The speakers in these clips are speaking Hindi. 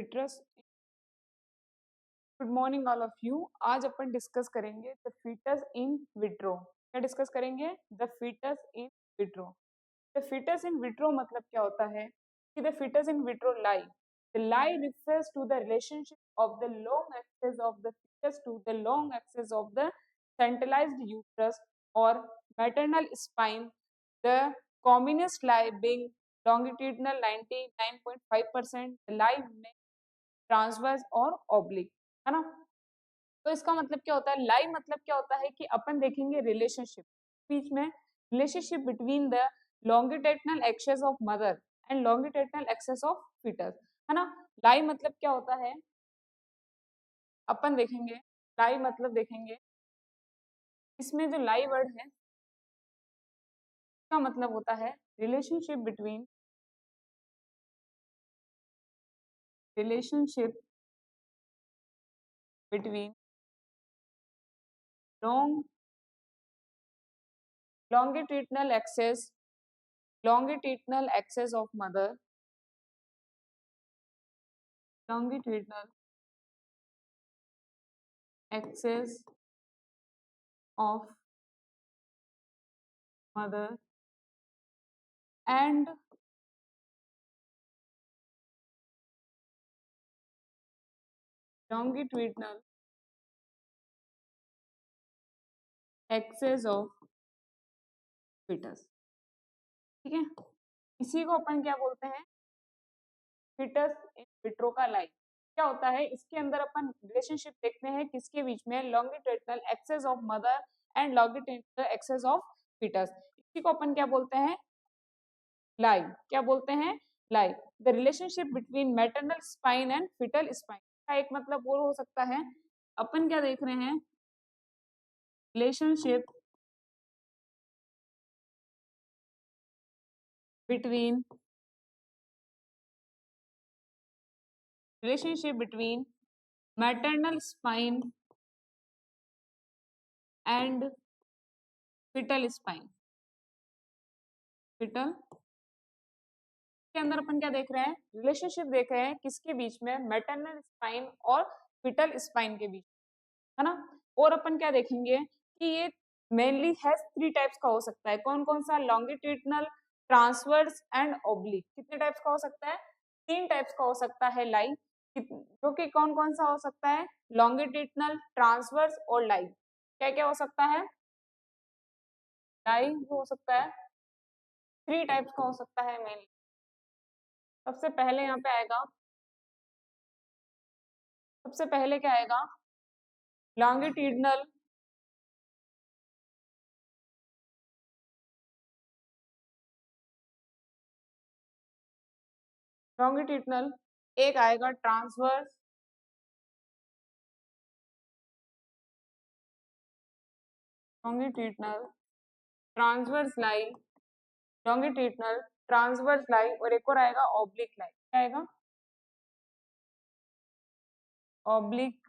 फिटरस good morning all of you. आज अपन डिस्कस करेंगे द फीटस इन विट्रो। क्या डिस्कस करेंगे? The fetus in vitro. The fetus in vitro मतलब क्या होता है कि the fetus in vitro lie, the lie refers to the relationship of the long axis of the fetus to the long axis of the centralized uterus or maternal spine, the commonest lie being longitudinal 99.5%, the lie में ट्रांसवर्स और ऑब्लिक, है ना। तो इसका मतलब क्या होता है? लाई मतलब क्या होता है कि अपन देखेंगे रिलेशनशिप बीच में, relationship between the longitudinal axis of mother and longitudinal axis of fetus, है ना। लाई मतलब क्या होता है अपन देखेंगे, लाई मतलब देखेंगे इसमें जो लाई वर्ड है इसका मतलब होता है relationship between long longitudinal axis of mother, longitudinal axis of mother and longitudinal axis of fetus। ठीक है, इसी को अपन क्या बोलते हैं? फिटस इन विट्रो का लाइफ। क्या होता है इसके अंदर अपन रिलेशनशिप देखते हैं किसके बीच में? Longitudinal axis of mother and longitudinal axis of fetus. इसी को अपन क्या बोलते हैं? लाइव। क्या बोलते हैं? Live. The relationship between maternal spine and fetal spine का एक मतलब और हो सकता है, अपन क्या देख रहे हैं? Relationship between maternal spine and fetal spine. Fetal के अंदर अपन क्या देख रहे हैं? रिलेशनशिप देख रहे हैं किसके बीच में? मैटरनल स्पाइन और फिटल स्पाइन के बीच, है ना। और अपन क्या देखेंगे कि ये मेनली है 3 टाइप्स का हो सकता है। कौन कौन सा? Longitudinal, transverse and oblique. कितने टाइप्स का हो सकता है? 3 टाइप्स का हो सकता है लाई, जो कि कौन कौन सा हो सकता है? लॉन्गिट्यूडिनल, ट्रांसवर्स और लाई। क्या क्या हो सकता है? लाई हो सकता है 3 टाइप्स का हो सकता है मेनली। सबसे पहले यहाँ पे आएगा, सबसे पहले क्या आएगा? लॉन्गिट्यूडिनल, लॉन्गिट्यूडिनल, एक आएगा ट्रांसवर्स, लॉन्गिट्यूडिनल ट्रांसवर्स लाई, लॉन्गिट्यूडिनल ट्रांसवर्स लाई, और एक और आएगा ऑब्लिक लाई। क्या आएगा? ऑब्लिक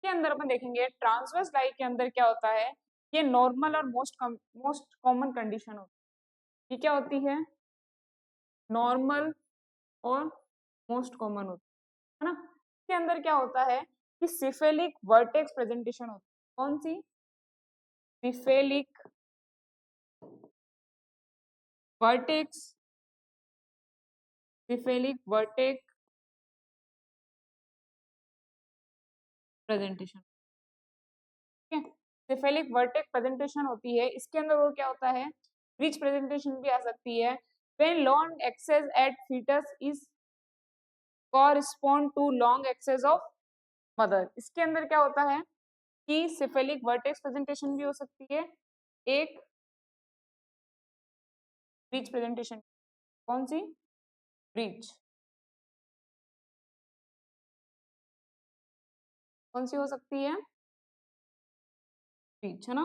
के अंदर अपन देखेंगे ट्रांसवर्स लाई के अंदर क्या होता है, ये नॉर्मल और मोस्ट कॉमन कंडीशन होती है। ये क्या होती है? नॉर्मल और मोस्ट कॉमन होती है ना। इसके अंदर क्या होता है कि सिफेलिक वर्टेक्स प्रेजेंटेशन होती है। कौन सी? Cephalic vertex, cephalic vertex presentation. ठीक है, सिफेलिक वर्टेक्स प्रेजेंटेशन होती है। इसके अंदर और क्या होता है? रिच प्रेजेंटेशन भी आ सकती है। when long axis at fetus is correspond to long axis of mother। इसके अंदर क्या होता है कि सिफेलिक वर्टेक्स प्रेजेंटेशन भी हो सकती है, एक रिच प्रेजेंटेशन। कौन सी? रिच। कौन सी हो सकती है? रिच, है ना।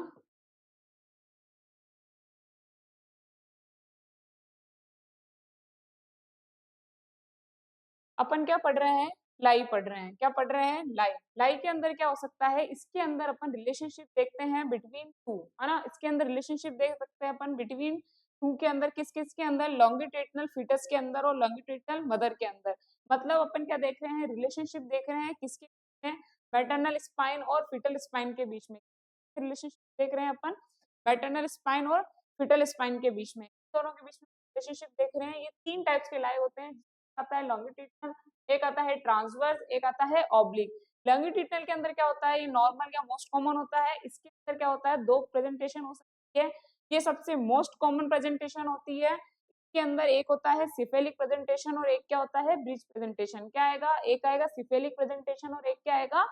अपन क्या पढ़ रहे हैं? लाई पढ़ रहे हैं। क्या पढ़ रहे हैं? लाई। लाई के अंदर क्या हो सकता है? इसके अंदर अपन रिलेशनशिप देखते हैं बिटवीन टू, है ना। इसके अंदर रिलेशनशिप देख सकते हैं अपन बिटवीन टू के अंदर, किस किस के अंदर? लॉन्गिट्यूडिनल फीटस के अंदर और लॉन्गिट्यूडिनल मदर के अंदर। मतलब अपन क्या देख रहे हैं? रिलेशनशिप देख रहे हैं किसके बीच में? मैटरनल स्पाइन और फीटल स्पाइन के बीच में। रिलेशनशिप देख रहे हैं अपन मैटरनल स्पाइन और फीटल स्पाइन के बीच में, दोनों के बीच में रिलेशनशिप देख रहे हैं। ये तीन टाइप्स के लाई होते हैं। आता है लॉन्गिट्यूडिनल, एक आता है ट्रांसवर्स, एक आता है ऑब्लिक। लॉन्गिट्यूडिनल के अंदर क्या होता है? ये नॉर्मल या मोस्ट कॉमन होता है। इसके अंदर क्या होता है? दो प्रेजेंटेशन हो सकती है। ये सबसे मोस्ट कॉमन प्रेजेंटेशन होती है। इसके अंदर एक होता है सिफेलिक प्रेजेंटेशन और एक क्या होता है? Bridge presentation. क्या आएगा? एक आएगा सिफेलिक प्रेजेंटेशन और एक क्या आएगा?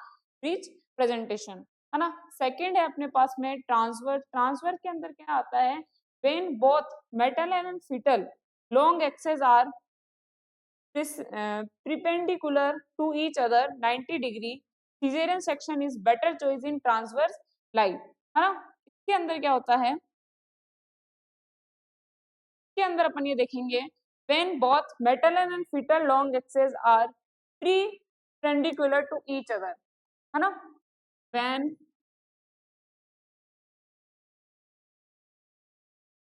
ब्रिज प्रेजेंटेशन, है ना। सेकंड है अपने पास में ट्रांसवर्स। ट्रांसवर्स के अंदर क्या आता है? when both maternal and fetal long axes are perpendicular to each other 90 degree, cesarean section is better choice in transverse line, है ना। इसके अंदर क्या होता है? इसके अंदर अपन ये देखेंगे when both maternal and fetal long axes are perpendicular to each other, है ना। when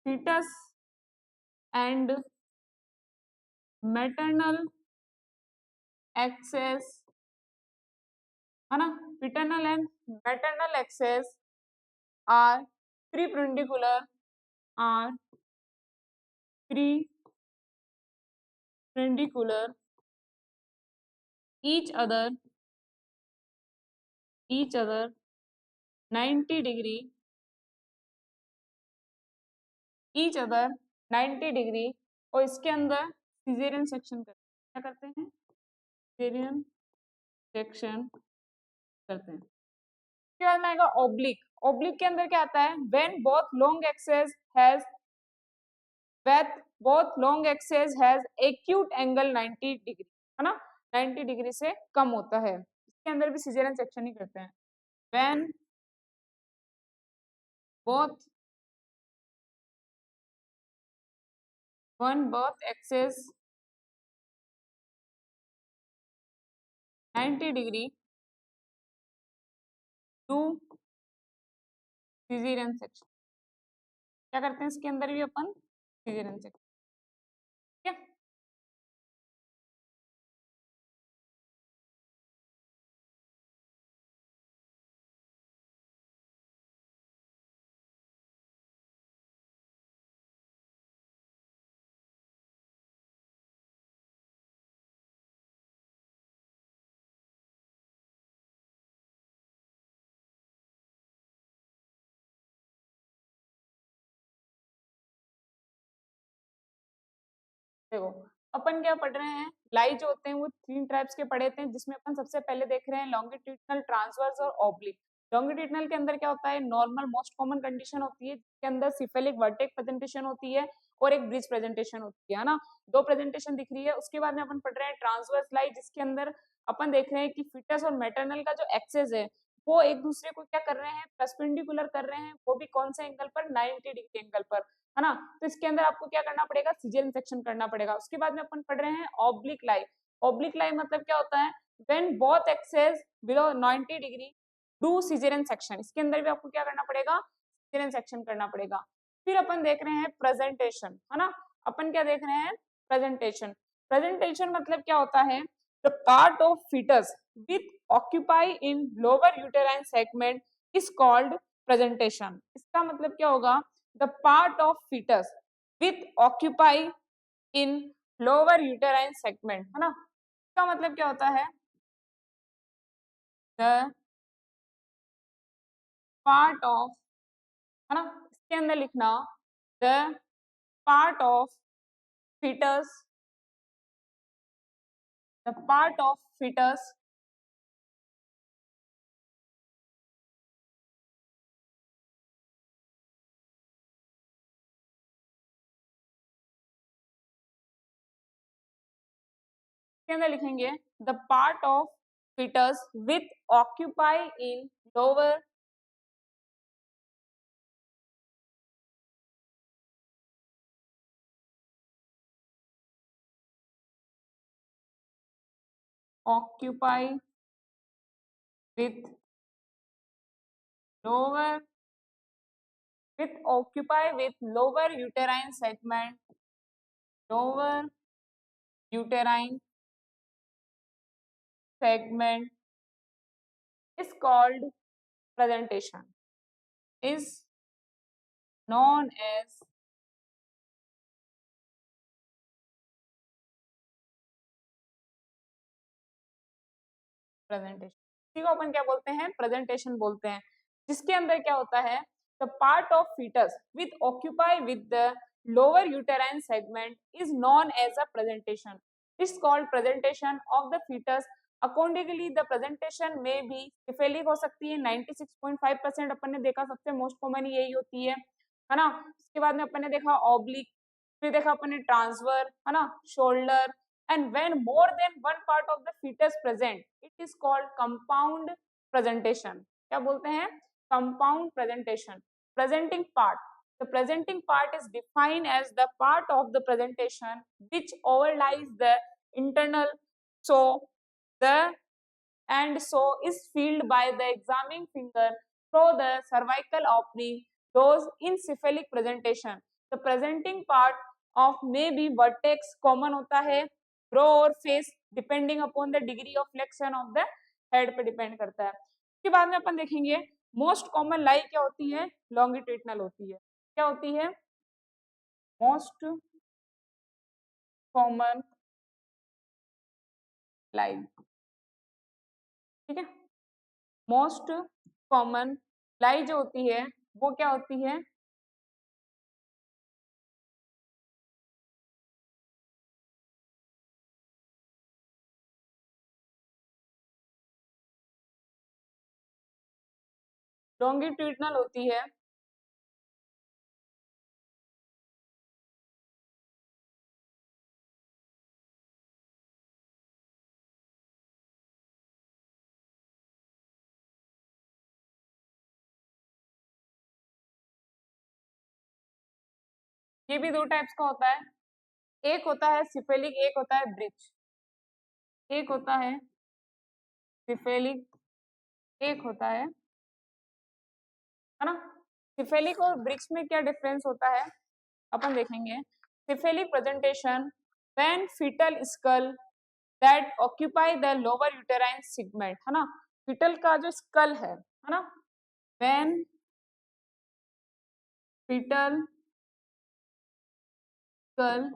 fetus and maternal axis, है ना, paternal and maternal axis are perpendicular, are perpendicular each other 90 degree, each other 90 degree. और इसके अंदर सिजेरियन सेक्शन करते हैं। क्या करते हैं? सिजेरियन सेक्शन करते हैं। उसके बाद में आएगा ऑब्लिक। ऑब्लिक के अंदर क्या आता है? when both long axes has with both long axes has acute angle 90 degree, है ना। 90 डिग्री से कम होता है। इसके अंदर भी सिजेरियन सेक्शन ही करते हैं। when both axes 90 degree to caesarean section. क्या करते हैं? इसके अंदर भी अपन सिजेरियन सेक्शन। ठीक है। देखो अपन क्या पढ़ रहे हैं? लाई जो होते हैं वो तीन टाइप्स के पढ़े थे, जिसमें अपन सबसे पहले देख रहे हैं लॉन्गिट्यूडिनल, ट्रांसवर्स और ऑब्लिक। लॉन्गिट्यूडिनल के अंदर क्या होता है? नॉर्मल मोस्ट कॉमन कंडीशन होती है, जिसके अंदर सिफेलिक वर्टेक्स प्रेजेंटेशन होती है और एक ब्रिज प्रेजेंटेशन होती है ना। दो प्रेजेंटेशन दिख रही है। उसके बाद में अपन पढ़ रहे हैं ट्रांसवर्स लाई, जिसके अंदर अपन देख रहे हैं कि फीटस और मैटरनल का जो एक्सेस है वो एक दूसरे को क्या कर रहे हैं? परपेंडिकुलर कर रहे हैं। वो भी कौन से एंगल पर? 90 डिग्री एंगल पर, है ना। तो इसके अंदर आपको क्या करना पड़ेगा? सिजेरियन सेक्शन करना पड़ेगा। उसके बाद में अपन पढ़ रहे हैं ऑब्लिक लाई। ऑब्लिक लाई मतलब क्या होता है? When both axes below 90 degree do caesarean section. इसके अंदर भी आपको क्या करना पड़ेगा? सिजेरियन सेक्शन करना पड़ेगा। फिर अपन देख रहे हैं प्रेजेंटेशन, है ना। अपन क्या देख रहे हैं? प्रेजेंटेशन। प्रेजेंटेशन मतलब क्या होता है? The part of fetus with occupy in lower uterine segment is called presentation. इसका मतलब क्या होगा? the part of fetus with occupy in lower uterine segment, है ना। इसका मतलब क्या होता है? the part of, है ना, इसके अंदर लिखना the part of fetus, the part of fetus के अंदर लिखेंगे the part of fetus with occupy in lower occupy with lower uterine segment, lower uterine segment is called presentation, is known as presentation. इसी को अपन क्या बोलते हैं, प्रेजेंटेशन बोलते हैं, जिसके अंदर क्या होता है, the part of fetus with occupy with the lower uterine segment is known as a presentation, is called presentation of the fetus. Accordingly the presentation में भी सिफेलिक हो सकती है, 96.5% अपन ने देखा, सबसे मोस्ट कॉमन यही होती है ना। उसके बाद में अपन ने देखा ऑब्लिक, फिर देखा अपन ने ट्रांसवर, है ना, shoulder, and when more than one part of the fetus present it is called compound presentation। क्या बोलते हैं, compound presentation। presenting part, the presenting part is defined as the part of the presentation which overlies the internal so the and so is filled by the examining finger through the cervical opening, those in cephalic presentation the presenting part of may be vertex, common होता है ब्रो और face, depending upon the degree of flexion of the head पे डिपेंड करता है। उसके बाद में अपन देखेंगे मोस्ट कॉमन लाई क्या होती है, लॉन्गिट्यूडनल होती है। क्या होती है, मोस्ट कॉमन लाई, ठीक है। मोस्ट कॉमन लाई जो होती है वो क्या होती है, लॉन्गिट्यूडनल होती है। ये भी दो टाइप्स का होता है, एक होता है सिफेलिक, एक होता है ब्रिज। एक होता है सिफेलिक, एक होता है ना। सिफेलिक और ब्रिज में क्या डिफरेंस होता है अपन देखेंगे। Cephalic presentation when fetal skull that occupy the lower uterine segment, है ना, फीटल का जो स्कल है ना, when fetal skull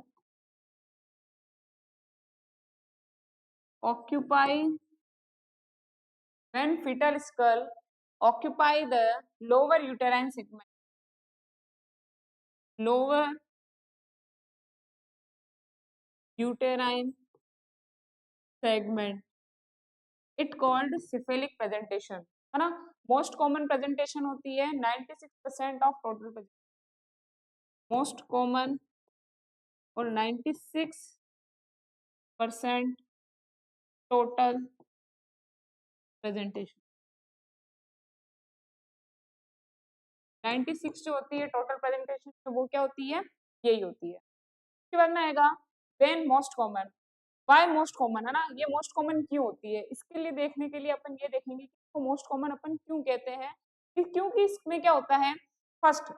occupy when fetal skull occupy the lower uterine segment, lower uterine segment, it called cephalic presentation, है ना। मोस्ट कॉमन प्रेजेंटेशन होती है 96% ऑफ टोटल, मोस्ट कॉमन और 96% टोटल प्रेजेंटेशन। 96 जो होती है टोटल प्रेजेंटेशन, तो वो क्या होती है, यही होती है। उसके बाद में आएगा when most common, why most common, है ना, ये मोस्ट कॉमन क्यों होती है, इसके लिए देखने के लिए अपन ये देखेंगे कि इसको मोस्ट कॉमन अपन क्यों कहते हैं, क्योंकि इसमें क्या होता है, first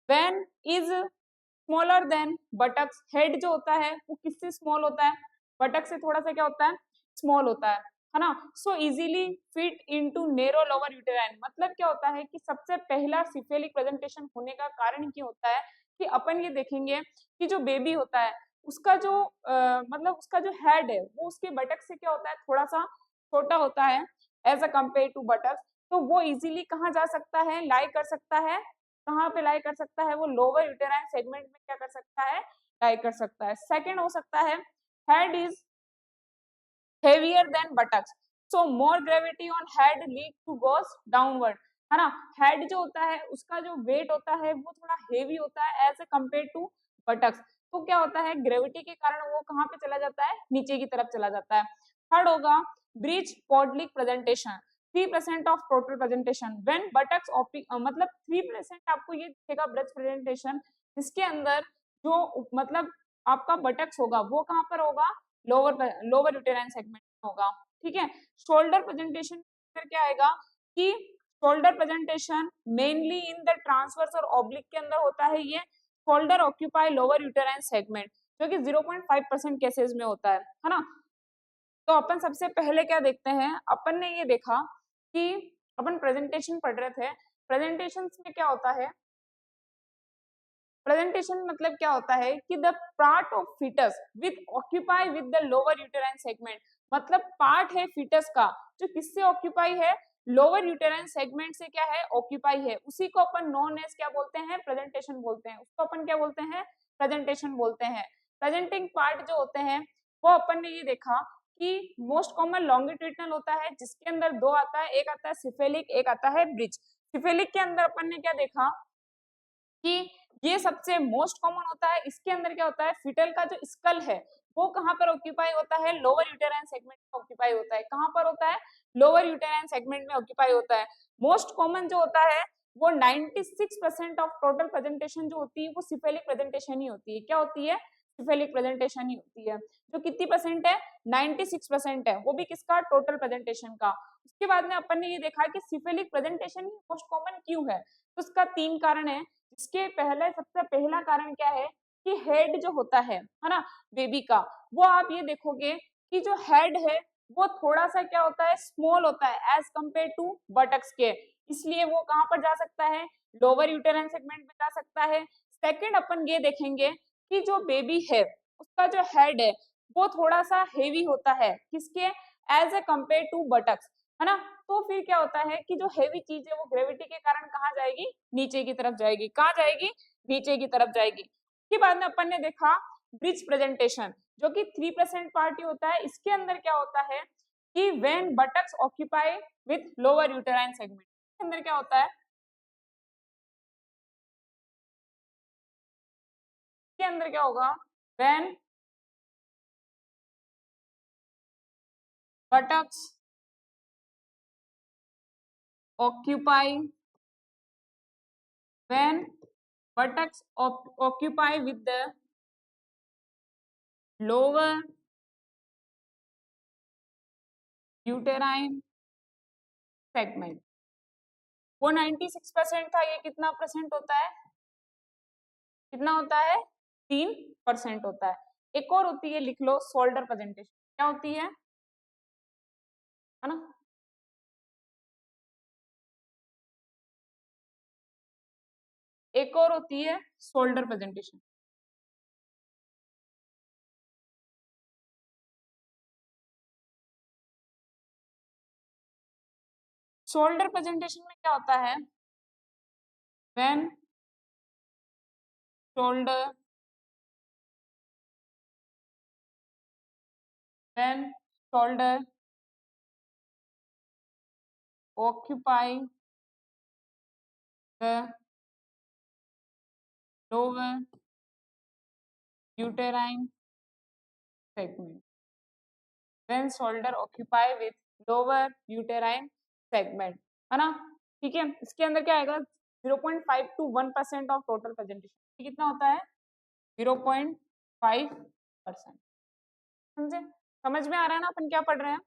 when is smaller than buttocks, head जो होता है वो किससे स्मॉल होता है, बटक से थोड़ा सा क्या होता है, स्मॉल होता है ना। So easily fit into narrow lower uterine, मतलब क्या होता है कि सबसे पहला सिफेलिक प्रेजेंटेशन होने का कारण क्या होता है कि अपन ये देखेंगे कि जो बेबी होता है उसका जो मतलब उसका जो हेड है वो उसके बटक से क्या होता है, थोड़ा सा छोटा होता है एज अ कंपेयर टू बटक, तो वो इजीली कहाँ जा सकता है, लाई कर सकता है, कहाँ पे लाई कर सकता है, वो लोअर यूटेराइन सेगमेंट में क्या कर सकता है, लाई कर सकता है। सेकंड हो सकता है head is heavier than buttocks, so more gravity on head lead to goes downward, है ना। हेड जो होता है उसका जो वेट होता है वो थोड़ा हेवी होता है as a compare to buttocks, तो क्या होता है ग्रेविटी के कारण वो कहाँ पे चला जाता है, नीचे की तरफ चला जाता है। थर्ड होगा breech podalic presentation, 3% of total presentation when buttocks मतलब 3% आपको ये दिखेगा ब्रिज प्रेजेंटेशन, जिसके अंदर जो मतलब आपका बटक्स होगा वो कहाँ पर होगा, लोअर यूटेराइन सेगमेंट होगा। ठीक है। शोल्डर प्रेजेंटेशन क्या आएगा कि shoulder presentation mainly in the transverse और ऑब्लिक के अंदर होता है। ये shoulder occupy lower uterine segment, जो कि 0.5% केसेस में होता है ना। तो अपन सबसे पहले क्या देखते हैं, अपन ने ये देखा कि अपन प्रेजेंटेशन पढ़ रहे थे, प्रेजेंटेशन में क्या होता है, प्रेजेंटेशन मतलब क्या होता है कि the part of fetus with occupy with the lower uterine segment, मतलब पार्ट है फीटस का जो किससे ऑक्यूपाई है, लोअर यूटेराइन सेगमेंट से क्या है, ऑक्यूपाई है, उसी को अपन नॉन एज क्या बोलते हैं, प्रेजेंटेशन बोलते हैं, उसको अपन क्या बोलते हैं, प्रेजेंटेशन बोलते हैं। प्रेजेंटिंग पार्ट जो होते हैं वो अपन ने ये देखा कि मोस्ट कॉमन लॉन्गिट्यूडिनल होता है, जिसके अंदर दो आता है, एक आता है सिफेलिक, एक आता है ब्रिज। सिफेलिक के अंदर अपन ने क्या देखा कि ये सबसे मोस्ट कॉमन होता है। इसके अंदर क्या होता है, फिटल का जो स्कल है वो कहाँ पर ऑक्यूपाई होता है, लोअर यूटेराइन सेगमेंट में ऑक्यूपाई होता है। कहाँ पर होता है, लोअर यूटेराइन सेगमेंट में ऑक्यूपाई होता है। मोस्ट कॉमन जो होता है वो 96% ऑफ टोटल प्रेजेंटेशन जो होती है वो सिफेलिक प्रेजेंटेशन ही होती है। क्या होती है, सिफेलिक प्रेजेंटेशन ही होती है। जो कितनी परसेंट है, 96% है, वो भी किसका, टोटल प्रेजेंटेशन का। उसके बाद में अपन ने ये देखा कि सिफेलिक प्रेजेंटेशन ही मोस्ट कॉमन क्यों है, तो उसका 3 कारण है। इसके पहले सबसे पहला कारण क्या है कि हेड जो होता है ना बेबी का, वो आप ये देखोगे कि जो हेड है वो थोड़ा सा क्या होता है, स्मॉल होता है एज कंपेयर टू बटक्स के, इसलिए वो कहाँ पर जा सकता है, लोअर यूटेराइन सेगमेंट में जा सकता है। सेकंड अपन ये देखेंगे कि जो बेबी है उसका जो हेड है वो थोड़ा सा हेवी होता है, किसके, as a compare to buttocks, है ना। तो फिर क्या होता है कि जो हेवी चीज है वो ग्रेविटी के कारण कहाँ जाएगी, नीचे की तरफ जाएगी। कहाँ जाएगी, नीचे की तरफ जाएगी। उसके बाद में अपन ने देखा ब्रिज प्रेजेंटेशन, जो कि 3% पार्ट ही होता है। इसके अंदर क्या होता है कि when buttocks occupy with lower uterine segment, इसके अंदर क्या होता है, इसके अंदर क्या होगा, when buttocks occupy, when buttocks occupy with the lower uterine segment, वो 96% था, ये कितना परसेंट होता है, कितना होता है, 3% होता है। एक और होती है, लिख लो, शोल्डर प्रेजेंटेशन। क्या होती है ना, एक और होती है शोल्डर प्रेजेंटेशन। शोल्डर प्रेजेंटेशन में क्या होता है, when shoulder, when shoulder occupy the lower uterine segment, when shoulder occupy with lower uterine segment, है ना। ठीक है, इसके अंदर क्या आएगा, 0.5 to 1% ऑफ टोटल प्रेजेंटेशन, कितना होता है, 0.5%। समझे, समझ में आ रहा है ना अपन क्या पढ़ रहे हैं।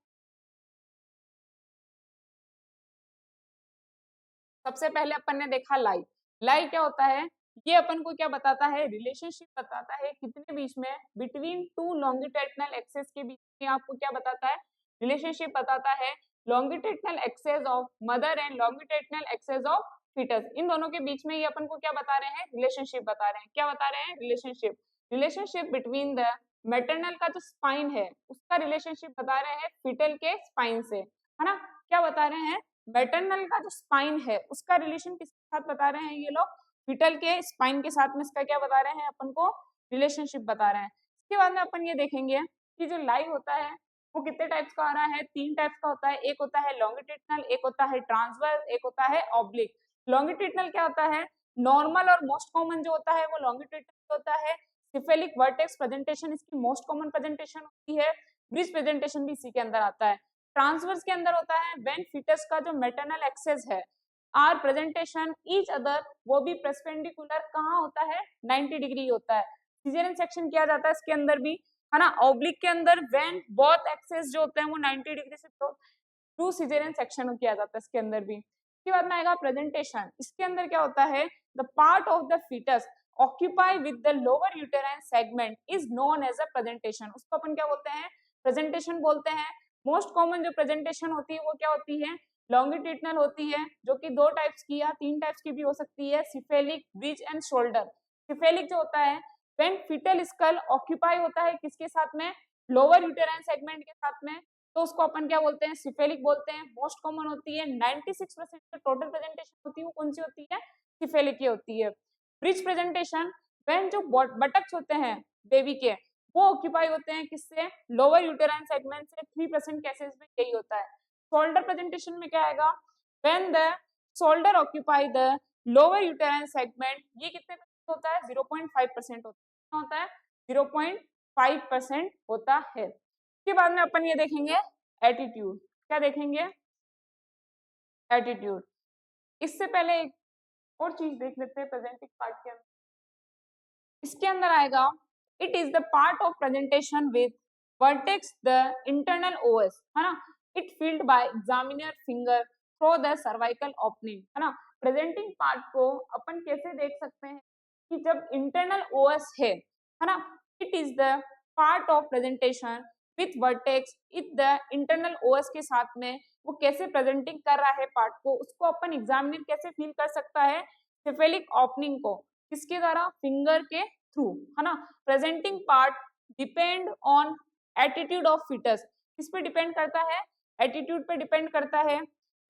सबसे पहले अपन ने देखा लाई। लाई क्या होता है, ये अपन को क्या बताता है, रिलेशनशिप बताता है कितने बीच में, बिटवीन टू लॉन्गिट्यूडिनल एक्सेस के बीच में आपको क्या बताता है, रिलेशनशिप बताता है। Longitudinal axis of mother and longitudinal axis of fetus, इन दोनों के बीच में ये अपन को क्या बता रहे हैं, रिलेशनशिप बता रहे हैं। क्या बता रहे हैं, relationship, relationship between the maternal का जो स्पाइन है उसका रिलेशनशिप बता रहे हैं फीटल के स्पाइन से, है ना। क्या बता रहे हैं, मैटरनल का जो स्पाइन है उसका रिलेशन किसके साथ बता रहे हैं, ये लोग फीटल के स्पाइन के साथ में इसका क्या बता रहे हैं, अपन को रिलेशनशिप बता रहे हैं। इसके बाद में अपन ये देखेंगे कि जो लाई होता है वो कितने टाइप्स का आ रहा है, 3 टाइप्स का होता है। एक होता है लॉन्गिट्यूडिनल, एक होता है ट्रांसवर्स, एक होता है ऑब्लिक। लॉन्गिट्यूडिनल क्या होता है, नॉर्मल और मोस्ट कॉमन जो होता है वो लॉन्गिट्यूडिनल होता है। सिफेलिक वर्टेक्स प्रेजेंटेशन इसकी मोस्ट कॉमन प्रेजेंटेशन होती है। ब्रिज प्रेजेंटेशन भी इसी के अंदर आता है। ट्रांसवर्स के अंदर होता है व्हेन फीटस का जो मैटरनल एक्सेस है आर प्रेजेंटेशन ईच अदर, वो भी परपेंडिकुलर कहाँ होता है, 90 डिग्री होता है। सिजेरियन सेक्शन किया जाता है इसके अंदर भी, है ना। ऑब्लिक के अंदर व्हेन बोथ एक्सेस जो होते हैं वो 90 डिग्री से टू सिजेरियन सेक्शन किया जाता है इसके अंदर भी। इसके बाद में आएगा प्रेजेंटेशन। इसके अंदर क्या होता है, the part of the fetus occupy with the lower uterine segment is known as a presentation. उसको अपन क्या बोलते हैं, प्रेजेंटेशन बोलते हैं। मोस्ट कॉमन जो प्रेजेंटेशन होती है वो क्या होती है, लॉन्गिट्यूडनल होती है, जो कि 2 टाइप्स की या 3 टाइप्स की भी हो सकती है, cephalic, bridge and shoulder. Cephalic जो होता है व्हेन फीटल स्कल ऑक्यूपाई होता है किसके साथ में, लोअर यूटेराइन सेगमेंट के साथ में, तो उसको अपन क्या बोलते हैं, सिफेलिक बोलते हैं। मोस्ट कॉमन होती है, 96% जो टोटल प्रेजेंटेशन होती है वो कौन सी होती है, सिफेलिक की होती है। ब्रिज प्रेजेंटेशन व्हेन जो बटक्स होते हैं बेबी के वो ऑक्यूपाई होते हैं किससे, लोअर यूटेराइन सेगमेंट से। 3% केसेस में यही होता है। शोल्डर प्रेजेंटेशन में क्या आएगा, when the shoulder occupy the lower uterine segment, ये कितने होता है, 0.5% होता है, 0.5% होता है। उसके बाद में अपन ये देखेंगे एटीट्यूड। क्या देखेंगे, एटीट्यूड। इससे पहले एक और चीज देख लेते हैं प्रेजेंटिंग पार्ट के अंदर। इसके अंदर आएगा, it is the part of presentation with vertex the internal os, है ना। It field by examiner finger through the cervical opening, है ना। प्रेजेंटिंग पार्ट को अपन कैसे देख सकते हैं कि जब इंटरनल ओएस है ना, it is the part of presentation with vertex, it the internal OS के साथ में वो कैसे प्रेजेंटिंग कर रहा है पार्ट को, उसको अपन एग्जामिनर कैसे फील कर सकता है, सिफेलिक ओपनिंग को, किसके द्वारा, फिंगर के थ्रू, है ना। Presenting part depend on attitude of fetus, किस पे डिपेंड करता है, एटीट्यूड पे डिपेंड करता है।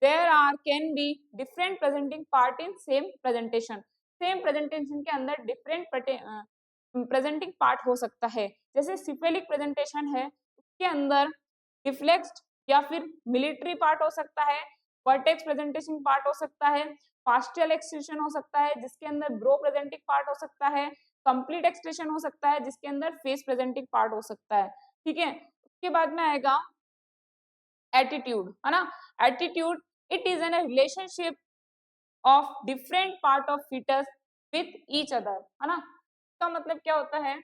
There are can be different presenting part in same presentation, same presentation के अंदर डिफरेंट प्रेजेंटिंग पार्ट हो सकता है। जैसे सिफेलिक प्रेजेंटेशन है उसके अंदर डिफ्लेक्स्ड या फिर मिलिट्री पार्ट हो सकता है, वर्टेक्स प्रेजेंटेशन पार्ट हो सकता है, फास्टियल एक्सटेंशन हो सकता है जिसके अंदर ब्रो प्रेजेंटिंग पार्ट हो सकता है, कंप्लीट एक्सटेंशन हो सकता है जिसके अंदर फेस प्रेजेंटिंग पार्ट हो सकता है, ठीक है। उसके बाद में आएगा एटीट्यूड, है ना। Attitude, it is an relationship of different part of fetus with each other, है ना। इसका मतलब क्या होता है,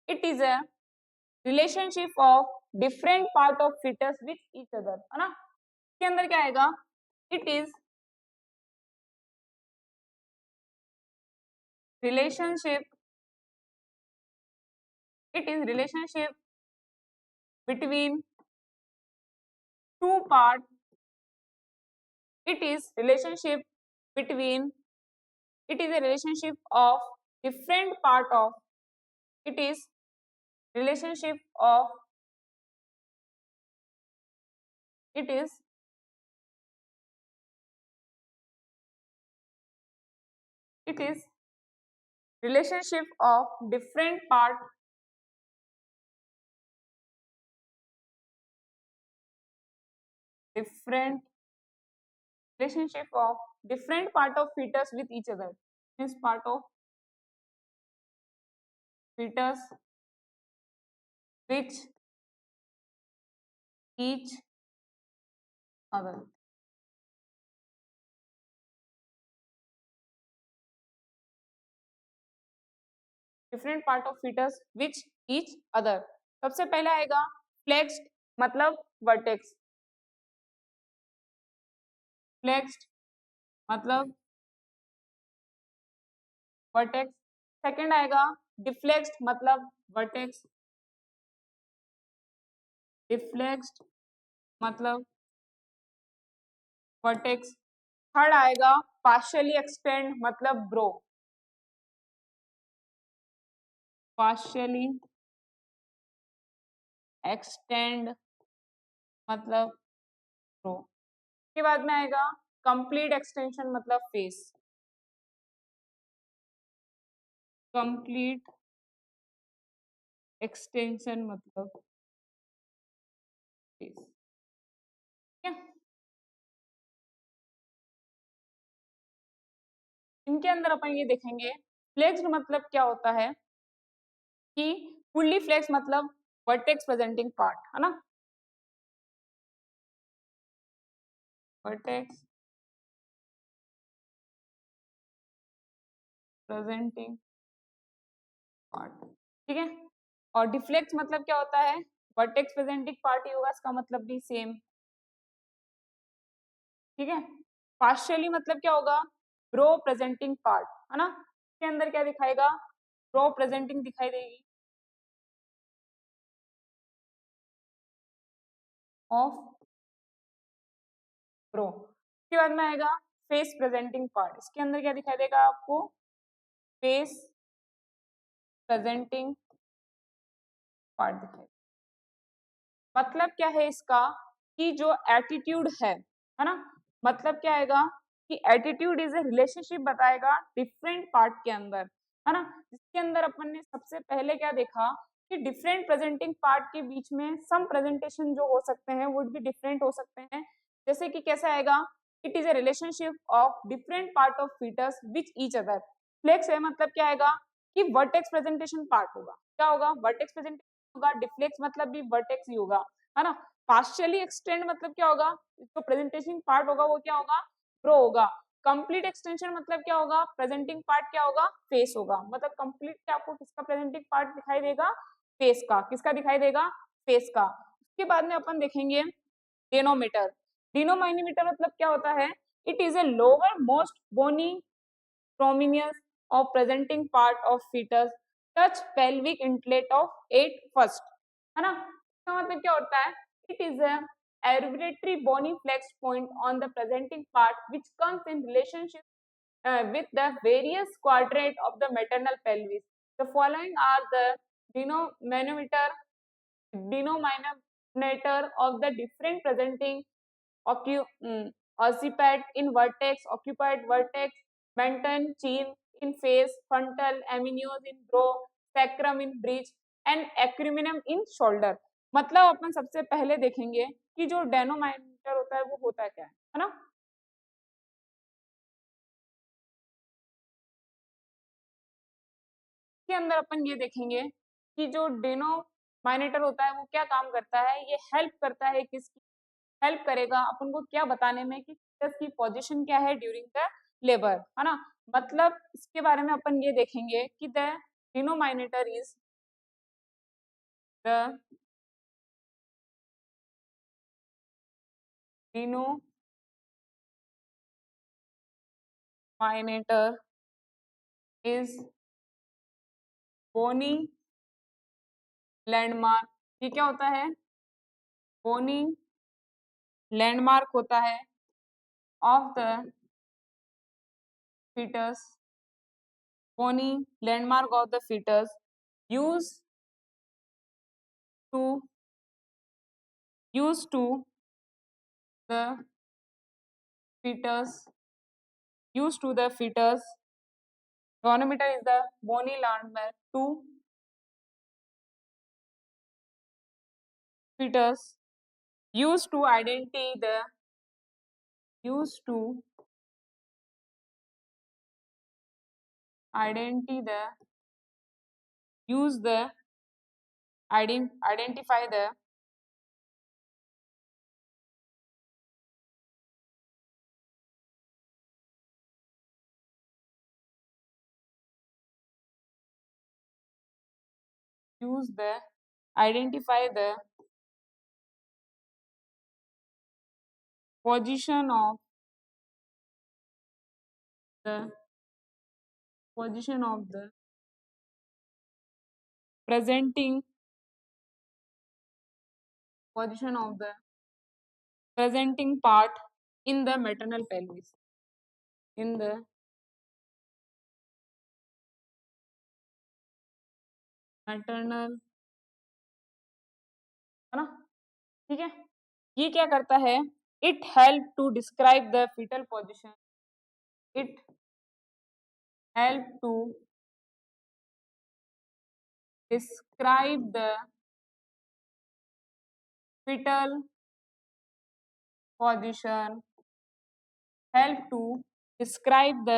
it is a relationship of different part of fetus with each other, है ना। इसके अंदर क्या आएगा, it is relationship, it is relationship between two parts, it is relationship between, it is a relationship of different part of, it is relationship of, it is it is relationship of different part, different relationship of different part of fetus with each other, means part of fetus which each other, different part of fetus which each other. सबसे पहले आएगा फ्लेक्स्ड मतलब वर्टेक्स, फ्लेक्स्ड मतलब वर्टेक्स। सेकंड आएगा डिफ्लेक्स्ड मतलब वर्टेक्स, डिफ्लेक्स्ड मतलब वर्टेक्स। थर्ड आएगा पार्शियली एक्सटेंड मतलब ब्रो, पार्शियली एक्सटेंड मतलब ब्रो। के बाद में आएगा कंप्लीट एक्सटेंशन मतलब फेस, कंप्लीट एक्सटेंशन मतलब फेस, ठीक है। इनके अंदर अपन ये देखेंगे फ्लेक्स्ड मतलब क्या होता है कि फुल्ली फ्लेक्स मतलब वर्टेक्स प्रेजेंटिंग पार्ट, है ना, वर्टेक्स प्रेजेंटिंग पार्ट, ठीक है। और डिफ्लेक्स मतलब क्या होता है, वर्टेक्स प्रेजेंटिंग पार्ट ही होगा, इसका मतलब भी सेम, ठीक है। पार्शियली मतलब क्या होगा, ब्रो प्रेजेंटिंग पार्ट, है ना, इसके अंदर क्या दिखाएगा, ब्रो प्रेजेंटिंग दिखाई देगी ऑफ ब्रो। इसके बाद में आएगा फेस प्रेजेंटिंग पार्ट, इसके अंदर क्या दिखाई देगा आपको, फेस प्रेजेंटिंग पार्ट दिखाई, मतलब क्या है इसका, कि जो एटीट्यूड है ना, मतलब क्या आएगा कि एटीट्यूड इज ए रिलेशनशिप बताएगा डिफरेंट पार्ट के अंदर, है ना, जिसके अंदर अपन ने सबसे पहले क्या देखा कि डिफरेंट प्रेजेंटिंग पार्ट के बीच में सम प्रेजेंटेशन जो हो सकते हैं वुड भी डिफरेंट हो सकते हैं, जैसे कि कैसे आएगा, it is a relationship of different part of fetus which each other. Flex है मतलब क्या आएगा कि वर्टेक्स प्रेजेंटेशन पार्ट होगा, क्या होगा, वर्टेक्स प्रेजेंटेशन होगा, डिफ्लेक्स मतलब भी वर्टेक्स ही होगा, है ना। पार्शियली एक्सटेंड मतलब क्या होगा, जो प्रेजेंटेशन पार्ट होगा वो क्या होगा, प्रो होगा। कंप्लीट एक्सटेंशन मतलब क्या होगा, प्रेजेंटिंग पार्ट क्या होगा, फेस होगा, मतलब कंप्लीट आपको किसका प्रेजेंटिंग पार्ट दिखाई देगा, फेस का, किसका दिखाई देगा, फेस का। उसके बाद में अपन देखेंगे डेनोमीटर। डिनोमाइनोमीटर मतलब क्या होता है, it is a lower most bony prominence of presenting part of fetus touch pelvic inlet of 8 first, है ना, इसका मतलब क्या होता है, it is a arbitrary bony flex point on the presenting part which comes in relationship with the various quadrant of the maternal pelvis. The following are the denominator denominator of the different presenting occiput in vertex, occupied vertex, menton, chin in face, frontal, amnios in brow, sacrum in bridge and acriminum in shoulder। मतलब अपन सबसे पहले देखेंगे कि जो डेनोमाइटर होता है वो होता क्या है ना। के अंदर अपन ये देखेंगे कि जो डेनोमाइनेटर होता है वो क्या काम करता है, ये हेल्प करता है, किसकी हेल्प करेगा अपन को क्या बताने में कि fetus की पोजीशन क्या है ड्यूरिंग द लेबर, है ना। मतलब इसके बारे में अपन ये देखेंगे कि the denominator is the denominator is bony landmark. ये क्या होता है, बोनी लैंडमार्क होता है of the fetus, bony landmark of the fetus use to use to the fetus used to the fetus. Tonometer is the bony landmark to fetus used to used to identify the use the identify the use the identify the position of the position of the presenting position of the presenting part in the maternal pelvis, in the maternal, है ना, ठीक है। ये क्या करता है, it help to describe the fetal position, it help to describe the fetal position, help to describe the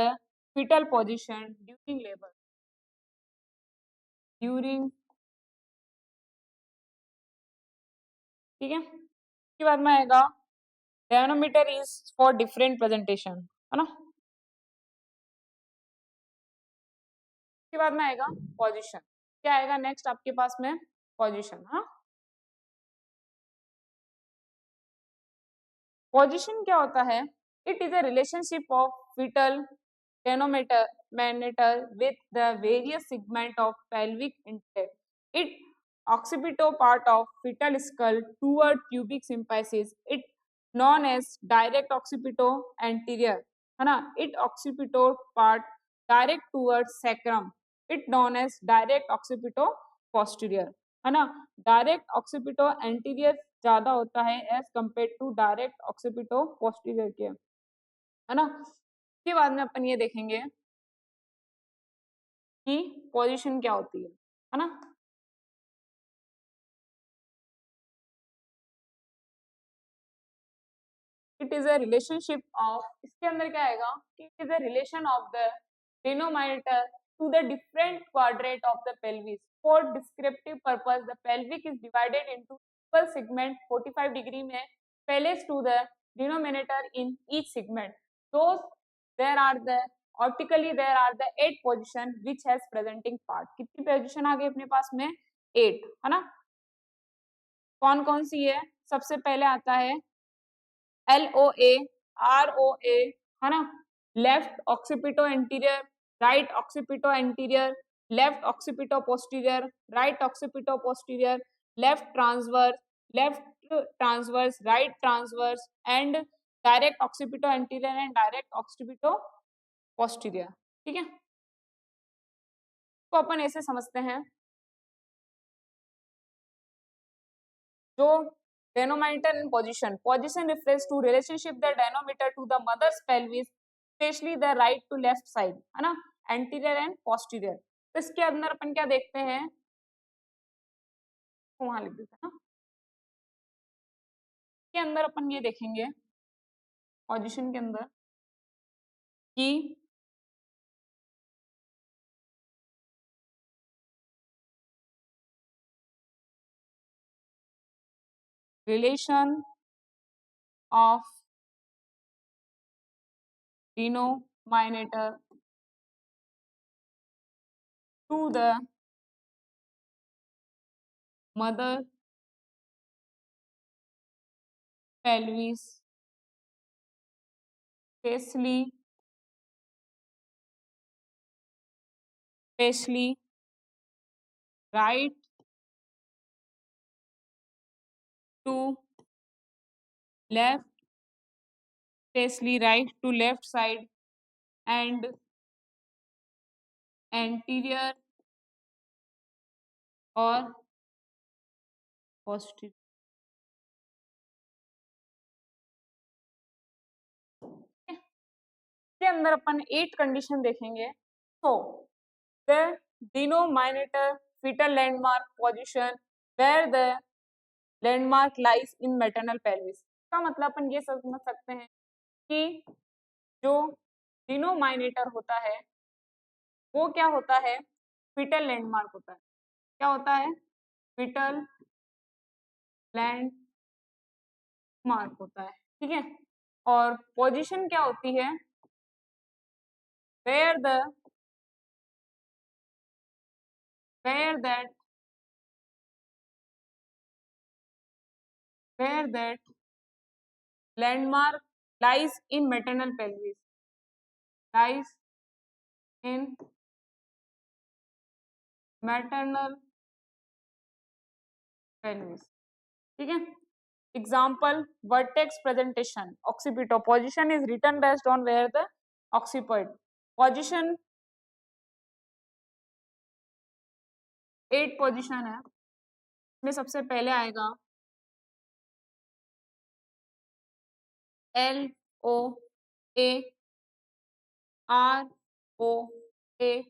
fetal position during labour, during, ठीक है। इसके बाद में आएगा denominator is for different presentation, है ना। इसके बाद में आएगा पोजिशन, क्या आएगा नेक्स्ट आपके पास में? पोजीशन। हाँ, पोजीशन क्या होता है? It is a relationship of fetal denominator with the various segment of pelvic intake. It occipital part of fetal skull toward pubic symphysis. It known as direct occipital anterior, है ना? It occipital part direct towards sacrum. It known as direct occipital posterior, है ना? डायरेक्ट ऑक्सीपिटो एंटीरियर ज्यादा होता है as compare to direct occipito posterior के, है ना? उसके बाद में अपन ये देखेंगे कि पोजीशन क्या होती है ना? It is a relationship of, इसके अंदर क्या आएगा कि it is a relation of the denominator to the different quadrant of the pelvis for descriptive purpose. The pelvic is divided into equal segment 45 degree में palace to the denominator in each segment. Those there are the optically there are the 8 position which has presenting part. कितनी पोजीशन आ गई अपने पास में? 8, है ना? कौन कौन सी है? सबसे पहले आता है LOA, ROA, है ना? Left occipito anterior, right occipito anterior, left occipito posterior, right occipito posterior, left transverse, right transverse and direct occipito anterior and direct occipito posterior. ठीक है, तो अपन ऐसे समझते हैं जो denominator in position. Position refers to relationship the denominator to the mother's pelvis, especially the right to left side, है ना? Anterior and posterior. तो इसके अंदर अपन क्या देखते हैं? वहां लिख देते हैं ना, इसके अंदर अपन ये देखेंगे पोजीशन के अंदर कि relation of denominator to the mother pelvis, especially right to left, especially right to left side and anterior और posterior। के अंदर अपन 8 कंडीशन देखेंगे। तो the denominator fetal landmark position where the landmark lies in maternal pelvis। इसका मतलब अपन ये समझ सकते हैं कि जो डिनोमिनेटर होता है वो क्या होता है? fetal landmark होता है। क्या होता है? fetal landmark होता है। ठीक है, और पोजीशन क्या होती है? where that landmark lies in maternal pelvis, lies in maternal pelvis। ठीक है, example vertex presentation occipito position is written based on where the occiput position 8 position है। इसमें सबसे पहले आएगा LOA, ROA,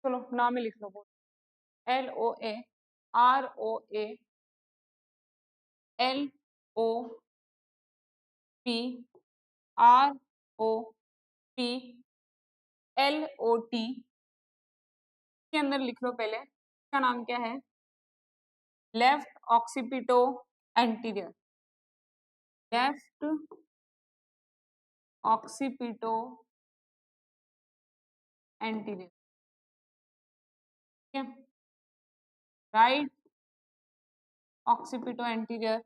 चलो नाम ही लिख लो, बोल। LOAROALOPROT के अंदर लिख लो पहले, इसका नाम क्या है? Left occipito anterior, left occipito anterior, ठीक है। Right occipito anterior,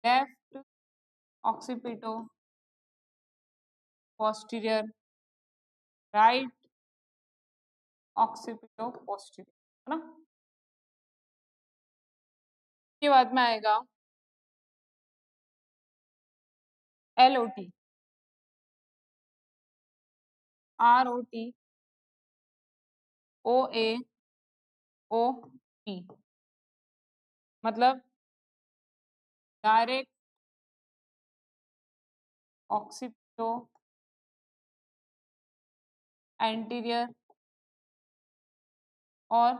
left occipito posterior, right occipito posterior, है ना। के बाद में आएगा LOT, ROT, OAOP, मतलब डायरेक्ट ऑक्सीपिटो एंटीरियर और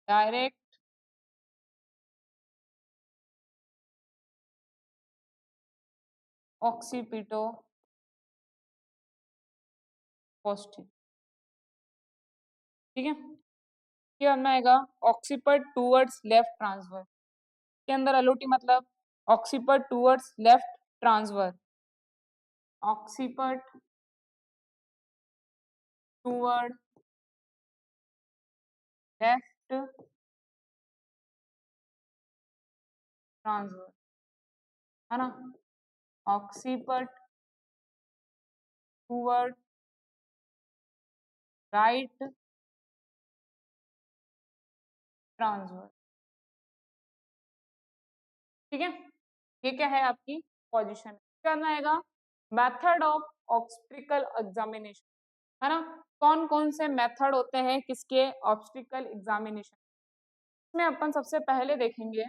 डायरेक्ट ऑक्सीपिटो पोस्टीरियर, ठीक है। ये बनना आएगा ऑक्सीपट टूवर्ड्स लेफ्ट ट्रांसफर, के अंदर एलओटी मतलब occiput towards left transfer, occiput toward left transfer, है ना। ऑक्सीपट टूवर्ड राइट ट्रांसफर, ठीक है। ये क्या है आपकी पोजीशन, करना आएगा मेथड ऑफ ऑब्स्ट्रिकल एग्जामिनेशन, है ना। कौन कौन से मेथड होते हैं किसके ऑब्स्ट्रिकल एग्जामिनेशन में? अपन सबसे पहले देखेंगे,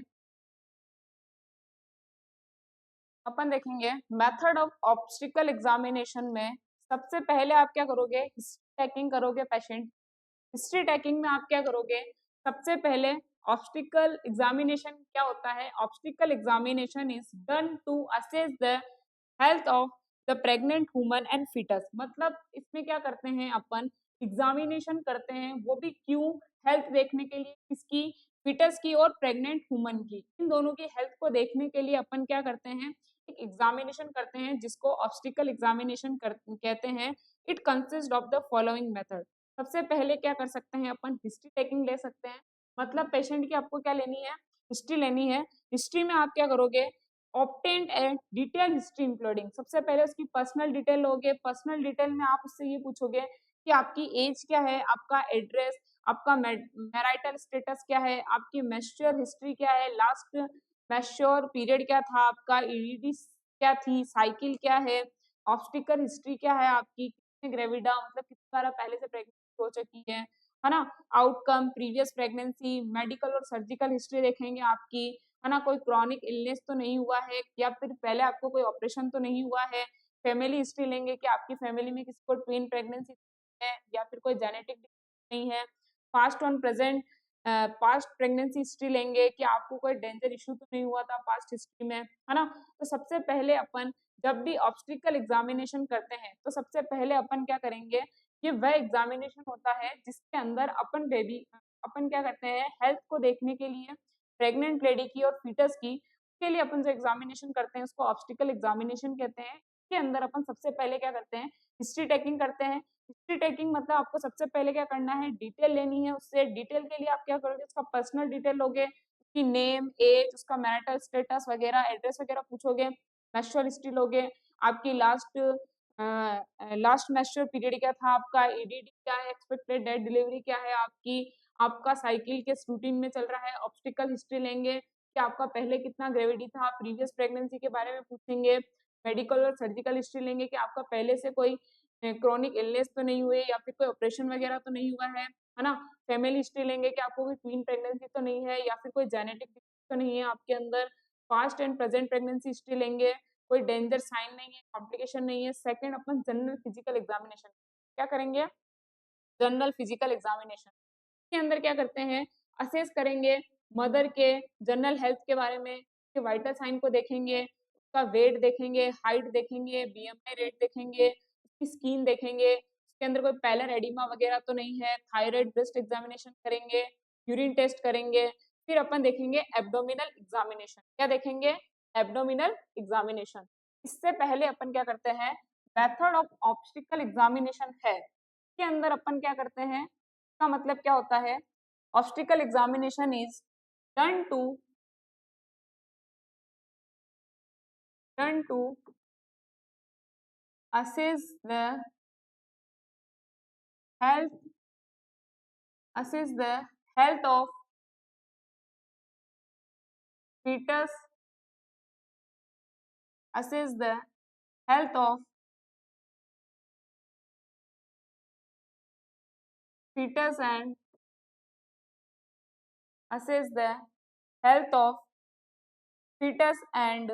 मेथड ऑफ ऑब्स्ट्रिकल एग्जामिनेशन में सबसे पहले आप क्या करोगे? हिस्ट्री टेकिंग करोगे पेशेंट। हिस्ट्री टेकिंग में आप क्या करोगे? सबसे पहले ऑब्स्टिकल एग्जामिनेशन क्या होता है? Obstetrical examination is done to assess the health of the pregnant woman and fetus, मतलब इसमें क्या करते हैं अपन? एग्जामिनेशन करते हैं, वो भी क्यों? हेल्थ देखने के लिए, किसकी? फीटस की और प्रेग्नेंट वुमन की, इन दोनों की हेल्थ को देखने के लिए अपन क्या करते हैं? एक एग्जामिनेशन करते हैं जिसको ऑब्स्टिकल एग्जामिनेशन कहते हैं। It consist of the following method. सबसे पहले क्या कर सकते हैं अपन? हिस्ट्री टेकिंग ले सकते हैं, मतलब पेशेंट की आपको क्या लेनी है? हिस्ट्री लेनी है। हिस्ट्री में आप क्या करोगे? ऑब्टेन्ड ए डिटेल हिस्ट्री इंक्लूडिंग, सबसे पहले उसकी पर्सनल डिटेल लोगे। पर्सनल डिटेल में आप उससे ये पूछोगे कि आपकी एज क्या है, आपका एड्रेस, आपका मैरिटल स्टेटस क्या है, आपकी मेंस्ट्रुअल हिस्ट्री क्या है, लास्ट मेंस्ट्रुअल पीरियड क्या था आपका, ईडीडी क्या थी, साइकिल क्या है, ऑब्स्टिकल हिस्ट्री क्या है आपकी, कितने ग्रेविडा मतलब कितनी बार पहले से प्रेग्नेंट हो चुकी है ना। आउटकम, प्रीवियस प्रेगनेंसी, मेडिकल और सर्जिकल हिस्ट्री देखेंगे आपकी, है ना। कोई क्रॉनिक इलनेस तो नहीं हुआ है, या फिर पहले आपको कोई ऑपरेशन तो नहीं हुआ है। फैमिली हिस्ट्री लेंगे कि आपकी फैमिली में किसी को ट्विन प्रेगनेंसी है या फिर कोई जेनेटिक नहीं है। Past on present past pregnancy history लेंगे कि आपको कोई डेंजर इशू तो नहीं हुआ था पास्ट हिस्ट्री में, है ना। तो सबसे पहले अपन जब भी ऑब्स्टिकल एग्जामिनेशन करते हैं तो सबसे पहले अपन क्या करेंगे? ये वह एग्जामिनेशन होता है जिसके अंदर अपन क्या करते हैं? हेल्थ को देखने के लिए प्रेग्नेंट लेडी की और फीटस की के लिए अपन जो एग्जामिनेशन करते हैं उसको ऑब्स्टिकल एग्जामिनेशन कहते हैं। इसके अंदर अपन सबसे पहले क्या करते हैं? हिस्ट्री टेकिंग करते हैं। हिस्ट्री टेकिंग मतलब आपको सबसे पहले क्या करना है? डिटेल लेनी है उससे। डिटेल के लिए आप क्या करोगे? उसका पर्सनल डिटेल लोगे, उसकी नेम, एज, उसका मैरिटल स्टेटस वगैरह, एड्रेस वगैरह पूछोगे। मेंस्ट्रुअल हिस्ट्री लोगे, आपकी लास्ट मेंस्ट्रुअल पीरियड क्या था आपका, ईडीडी क्या है, एक्सपेक्टेड डेट डिलीवरी क्या है आपकी, आपका साइकिल किस रूटीन में चल रहा है। ऑब्स्टिकल हिस्ट्री लेंगे कि आपका पहले कितना ग्रेविटी था, प्रीवियस प्रेगनेंसी के बारे में पूछेंगे। मेडिकल और सर्जिकल हिस्ट्री लेंगे कि आपका पहले से कोई क्रॉनिक इलनेस तो नहीं हुए या फिर कोई ऑपरेशन वगैरह तो नहीं हुआ है ना। फैमिली हिस्ट्री लेंगे कि आपको कोई ट्विन प्रेगनेंसी तो नहीं है या फिर कोई जेनेटिक तो नहीं है आपके अंदर। Past and present pregnancy history लेंगे, कोई डेंजर साइन नहीं है, कॉम्प्लिकेशन नहीं है। सेकंड अपन जनरल फिजिकल एग्जामिनेशन क्या करेंगे? जनरल फिजिकल एग्जामिनेशन के अंदर क्या करते हैं, असेस करेंगे मदर के जनरल हेल्थ के बारे में, उसके वाइटल साइन को देखेंगे, उसका वेट देखेंगे, हाइट देखेंगे, बीएमआई रेट देखेंगे, उसकी स्किन देखेंगे, उसके अंदर कोई पैलर एडिमा वगैरह तो नहीं है, थायराइड ब्रेस्ट एग्जामिनेशन करेंगे, यूरिन टेस्ट करेंगे, फिर अपन देखेंगे एब्डोमिनल एग्जामिनेशन। क्या देखेंगे, एब्डोमिनल एग्जामिनेशन। इससे पहले अपन क्या करते हैं, मेथड ऑफ ऑब्स्टिकल एग्जामिनेशन है, के अंदर अपन क्या करते हैं, इसका मतलब क्या होता है, obstetrical examination is done to assess the health assess the health of fetus assess the health of fetus and assess the health of fetus and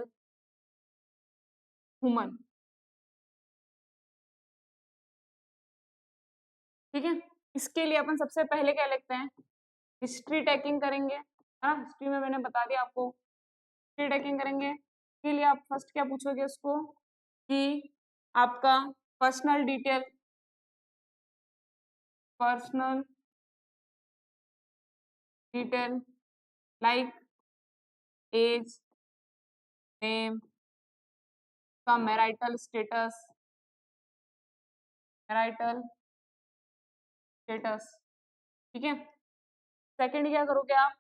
human। ठीक है, इसके लिए अपन सबसे पहले क्या लिखते हैं, हिस्ट्री टेकिंग करेंगे। हाँ, हिस्ट्री में मैंने बता दिया आपको, हिस्ट्री टेकिंग करेंगे। इसके लिए आप फर्स्ट क्या पूछोगे उसको, कि आपका personal detail, personal detail like age, name, का मैरिटल स्टेटस, मैरिटल स्टेटस। ठीक है, सेकंड क्या करोगे आप,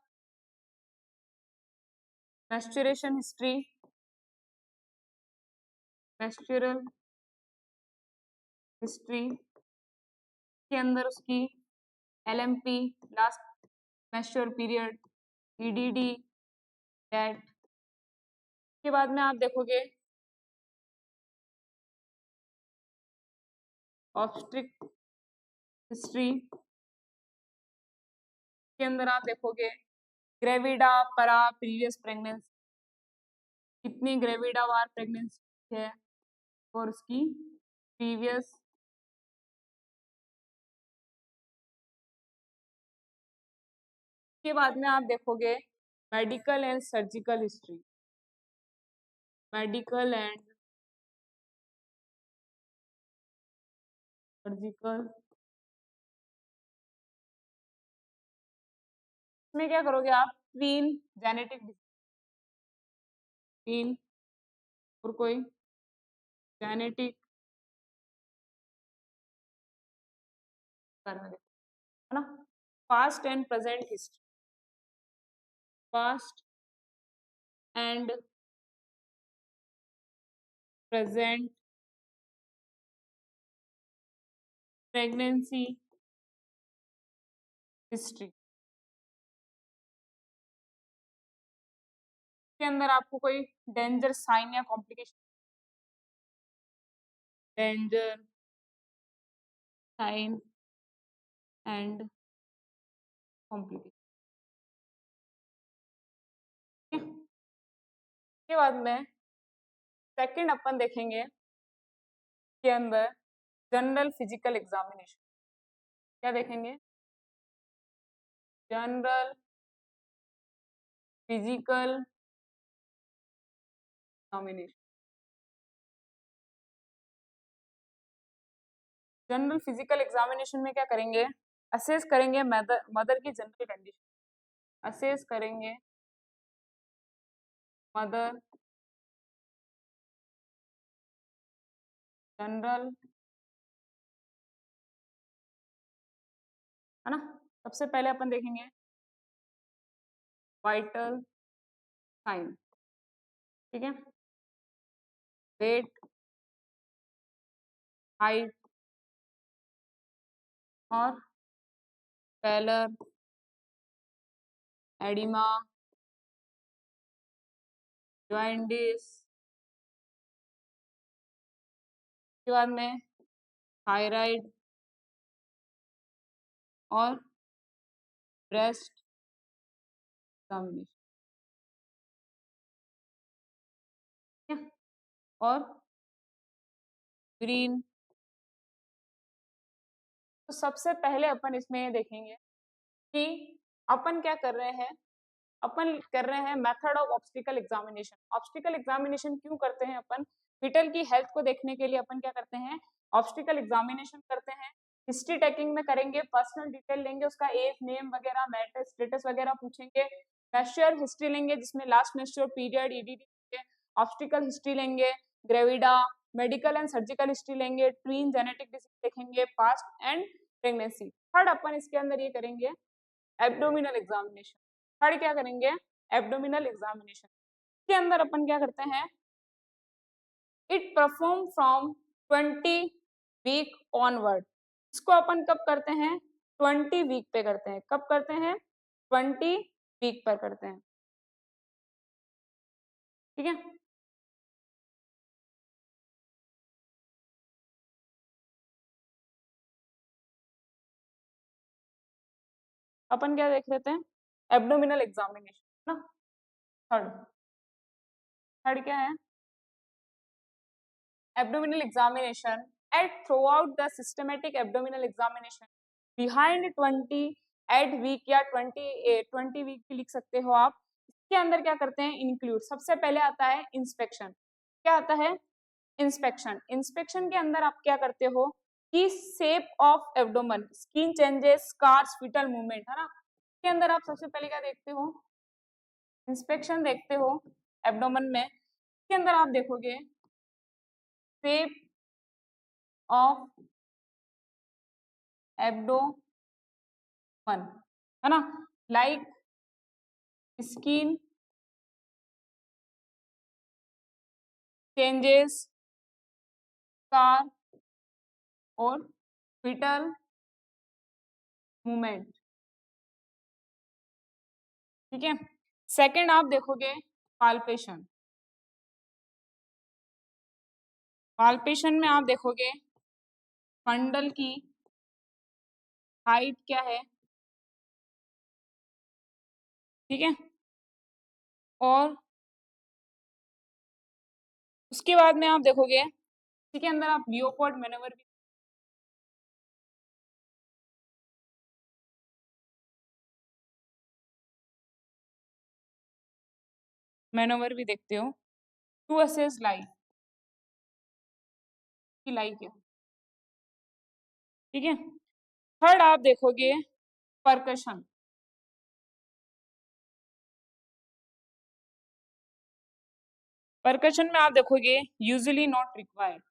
मेंस्ट्रुएशन हिस्ट्री, मेंस्ट्रुअल हिस्ट्री के अंदर उसकी LMP, last menstrual period, EDD, date. के बाद में आप देखोगे ऑब्स्ट्रिक हिस्ट्री के अंदर आप देखोगे ग्रेविडा परा प्रीवियस प्रेगनेंसी, कितनी ग्रेविडा वार प्रेगनेंसी है और उसकी प्रीवियस। के बाद में आप देखोगे medical and surgical history, medical and surgical. इसमें क्या करोगे आप, क्वीन जेनेटिक, क्वीन और कोई जेनेटिक करना है ना। Past and present history, past and present pregnancy history के अंदर आपको कोई डेंजर साइन या complication, danger sign and complication. के बाद में सेकंड अपन देखेंगे के अंदर जनरल फिजिकल एग्जामिनेशन। क्या देखेंगे, general physical examination. General physical examination में क्या करेंगे, असेस करेंगे मदर की जनरल कंडीशन, असेस करेंगे मदर जनरल, है ना। सबसे पहले अपन देखेंगे वाइटल साइन। ठीक है, वेट, हाइट और पैलर एडिमा, जॉइंडिस। के बाद में थायराइड और ब्रेस्ट एग्जामिनेशन। और यूरिन तो सबसे पहले अपन इसमें ये देखेंगे कि अपन क्या कर रहे हैं, अपन कर रहे हैं method of obstacle examination. Obstacle examination क्यों करते हैं अपन? फीटल की हेल्थ को देखने के लिए अपन क्या करते हैं, ऑब्स्टिकल एग्जामिनेशन करते हैं। हिस्ट्री टेकिंग में करेंगे, पर्सनल डिटेल लेंगे, उसका एज, नेम वगैरह, मैरिटल स्टेटस वगैरह पूछेंगे। मेंस्ट्रुअल हिस्ट्री लेंगे जिसमें लास्ट मेंस्ट्रुअल पीरियड, ईडीडी लेंगे। ऑब्स्टिकल हिस्ट्री लेंगे, gravida, medical and surgical history लेंगे, ट्वीन जेनेटिक डिजीज देखेंगे, पास्ट एंड प्रेगनेंसी। थर्ड अपन इसके अंदर ये करेंगे एब्डोमिनल एग्जामिनेशन। थर्ड क्या करेंगे, एब्डोमिनल एग्जामिनेशन के अंदर अपन क्या करते हैं, it perform from 20 week onward. इसको अपन कब करते हैं, 20 वीक पे करते हैं। कब करते हैं, 20 वीक पर करते हैं। ठीक है, अपन क्या देख लेते हैं, एब्डोमिनल एग्जामिनेशन ना। थर्ड, थर्ड क्या है, abdominal examination at throughout the systematic abdominal examination behind 20 at week या 20 वीक भी लिख सकते हो आप। इसके अंदर क्या करते हैं, इंक्लूड, सबसे पहले आता है इंस्पेक्शन। क्या आता है, इंस्पेक्शन। इंस्पेक्शन के अंदर आप क्या करते हो कि shape of abdomen, skin changes, scars, fetal movement, है ना। इसके अंदर आप सबसे पहले क्या देखते हो, इंस्पेक्शन देखते हो एब्डोमन में। इसके अंदर आप देखोगे शेप ऑफ एब्डोमन, है ना, लाइक स्किन चेंजेस, स्कार और फीटल मूवमेंट। ठीक है, सेकंड आप देखोगे पाल्पेशन। पाल्पेशन में आप देखोगे फंडल की हाइट क्या है, ठीक है, और उसके बाद में आप देखोगे ठीक है अंदर आप लियोपोल्ड मैनोवर भी देखते हो टू असेस लाइफ की लाइफ क्या, ठीक है। थर्ड आप देखोगे परकशन। परकशन में आप देखोगे यूजुअली नॉट रिक्वायर्ड,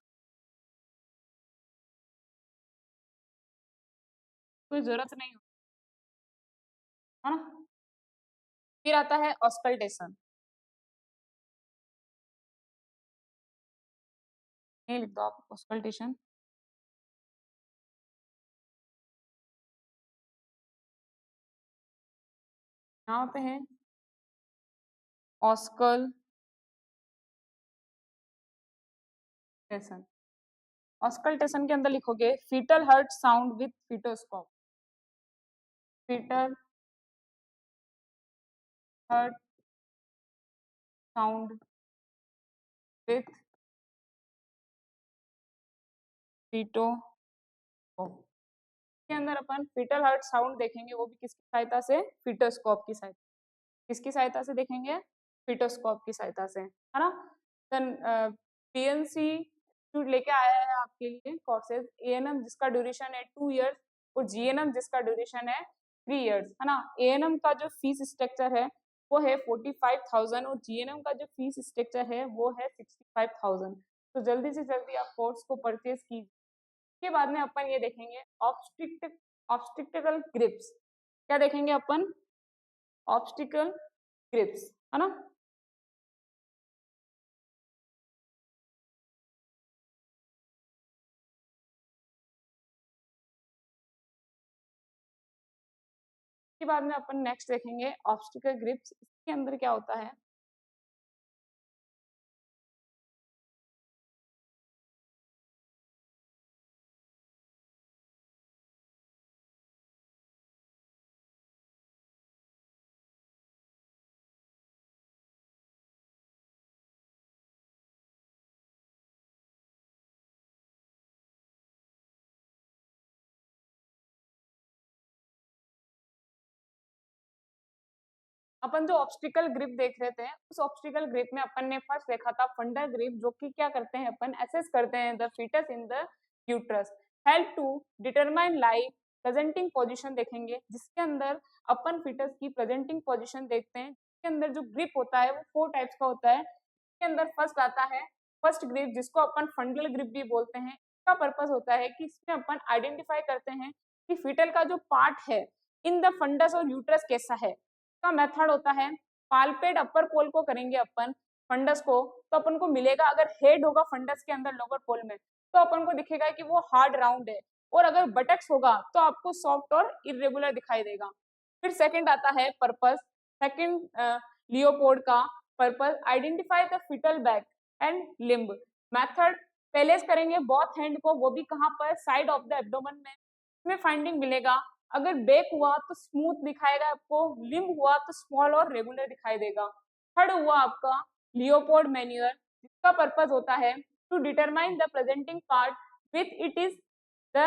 कोई जरूरत नहीं होती, है ना। फिर आता है ऑस्कल्टेशन, ये लिख दो आप ऑस्कल्टेशन। यहाँ पे है ऑस्कल्टेशन। ऑस्कल्टेशन के अंदर लिखोगे fetal heart sound with fetoscope, fetal heart sound with fetoscope. के अंदर अपन फीटल हर्ट साउंड देखेंगे, वो भी किसकी सहायता से, फीटोस्कोप की सहायता, किसकी सहायता से देखेंगे, फीटोस्कोप की सहायता से, है ना। देन पीएनसी लेके आया है आपके लिए कोर्सेज, एएनएम जिसका ड्यूरेशन है 2 इयर्स और जीएनएम जिसका ड्यूरेशन है 3 इयर्स, है ना। एएनएम का जो फीस स्ट्रक्चर है वो है 45,000 और जीएनएम का जो फीस स्ट्रक्चर है वो है 65,000। तो जल्दी से जल्दी आप कोर्स को परचेज कीजिए। के बाद में अपन ये देखेंगे ऑब्स्टिकल ग्रिप्स। क्या देखेंगे अपन, ऑब्स्टिकल ग्रिप्स, है ना। के बाद में अपन नेक्स्ट देखेंगे ऑब्स्टिकल ग्रिप्स। इसके अंदर क्या होता है, अपन जो ऑब्स्टिकल ग्रिप देख रहे थे, उस ऑब्स्टिकल ग्रिप में अपन ने फर्स्ट देखा था फंडल ग्रिप, जो कि क्या करते हैं, अपन असेस करते हैं the fetus in the uterus, help to determine life presenting position देखेंगे, जिसके अंदर अपन फीटस की प्रेजेंटिंग पोजीशन देखते हैं। जिसके अंदर जो ग्रिप होता है वो 4 टाइप्स का होता है। इसके अंदर फर्स्ट आता है फर्स्ट ग्रिप, जिसको अपन फंडल ग्रिप भी बोलते हैं। इसका पर्पस होता है कि इसमें अपन आइडेंटिफाई करते हैं कि फीटल का जो पार्ट है इन द फंडस और यूट्रस कैसा है। का मेथड होता है पाल्पेट अपर पोल को करेंगे अपन फंडस को, तो अपन को मिलेगा, अगर हेड होगा फंडस के अंदर लोअर पोल में, तो अपन को दिखेगा कि वो हार्ड राउंड है, और अगर बटक्स होगा तो आपको सॉफ्ट और इरेगुलर दिखाई देगा। फिर सेकंड आता है पर्पस, सेकंड लियोपोड का purpose identify the fetal back and limb. Method place करेंगे बोथ हैंड को, वो भी कहाँ पर, साइड ऑफ द एब्डोमेन में। इसमें फाइंडिंग मिलेगा, अगर बैक हुआ तो स्मूथ दिखाएगा आपको, लिम्ब हुआ तो स्मॉल और रेगुलर दिखाई देगा। थर्ड हुआ आपका लियोपोड मैन्यूअर, जिसका पर्पस होता है to determine the presenting part with it is the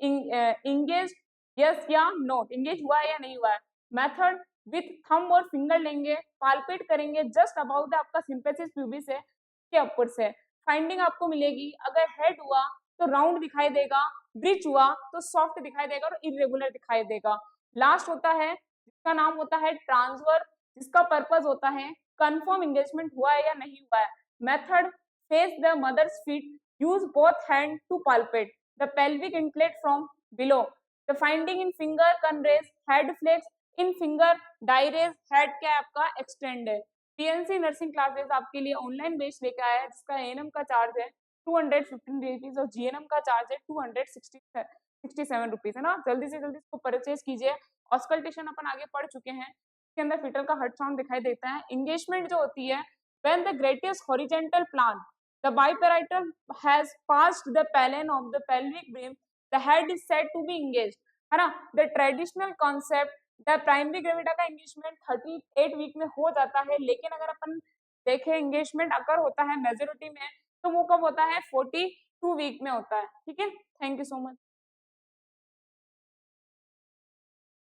engage yes या नॉट, इंगेज हुआ है या नहीं हुआ है। मेथड विथ थंब और फिंगर लेंगे, पाल्पेट करेंगे जस्ट अबाउट द आपका सिंपेसिस प्यूबिस है के ऊपर से। फाइंडिंग आपको मिलेगी, अगर हेड हुआ तो राउंड दिखाई देगा, ब्रिज हुआ तो सॉफ्ट दिखाई देगा और इरेगुलर दिखाई देगा। लास्ट होता है जिसका नाम होता है ट्रांसफर, जिसका पर्पस होता है कंफर्म एंगेजमेंट हुआ है या नहीं हुआ है। Method face the mother's feet, use both hand to palpate the pelvic inlet from below. The finding in finger converge head flex, in finger diverge head क्या आपका एक्सटेंड है। पीएनसी नर्सिंग क्लासेस आपके लिए ऑनलाइन बेस लेकर आया है, जिसका एएनएम का चार्ज है 215 रुपीज और जीएनएम का चार्ज है 267 रुपीज है ना। जल्दी से जल्दी इसको परचेज कीजिए। ऑस्कल्टेशन अपन आगे पढ़ चुके हैं, इसके अंदर फिटल का हर्ट साउंड दिखाई देता है। एंगेजमेंट जो होती है, when the greatest horizontal plane the biparietal has passed the plane of the pelvic brim, the head is said to be engaged, है ना। The traditional concept the primary gravida का एंगेजमेंट 38 वीक में हो जाता है, लेकिन अगर अपन देखें एंगेजमेंट अगर होता है मेजोरिटी में, तो वो कब होता है 42 वीक में होता है। ठीक है, थैंक यू सो मच।